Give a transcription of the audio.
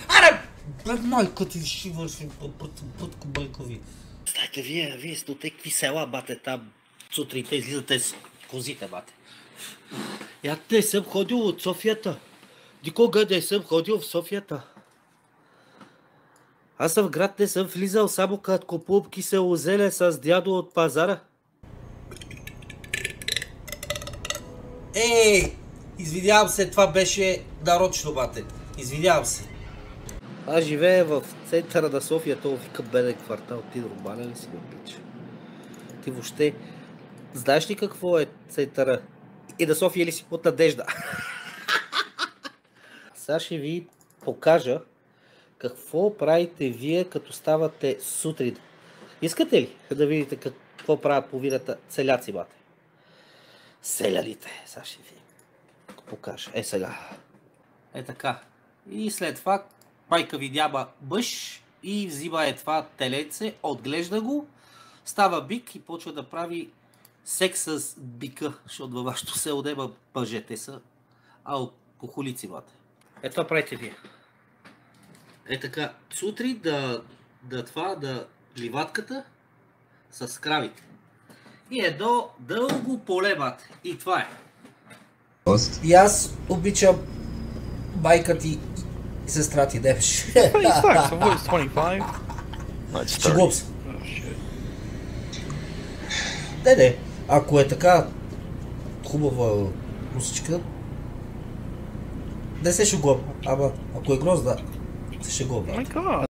Аре! Бе, майка ти ще върши пътко байкови. Стайте, вие сте от екви села, бате, там сутрите излизате с козите, бате. Я не съм ходил от Софията. Никога не съм ходил в Софията. Аз в град не съм влизал, само като купувам кисело зеле с дядо от пазара. Извинявам се, това беше нарочно, бате. Извинявам се. Аз живея в центъра на София, то вика беден квартал. Ти нормален ли си, ме пича? Ти въобще знаеш ли какво е центъра? И на София ли си под надежда? Сега ще ви покажа какво правите вие, като ставате сутрин. Искате ли да видите какво правят половината целяци, бате? Селяните. Сега ще ви покажа. Сега. Така. И след това майка ви няма мъж и взима това теленце, отглежда го, става бик и почва да прави секс с бика, защото във вашето село няма мъже, те са алкохолици, бате. Това правите вие. Така, сутрин да ливатката с кравите. И едно дълго поле, бате. И това е. И аз обичам майка ти и сестра ти, Дебеш. Шегувам се. Не, ако е така хубава русичка, не се шегувам. Ама ако е грозна, се шегувам.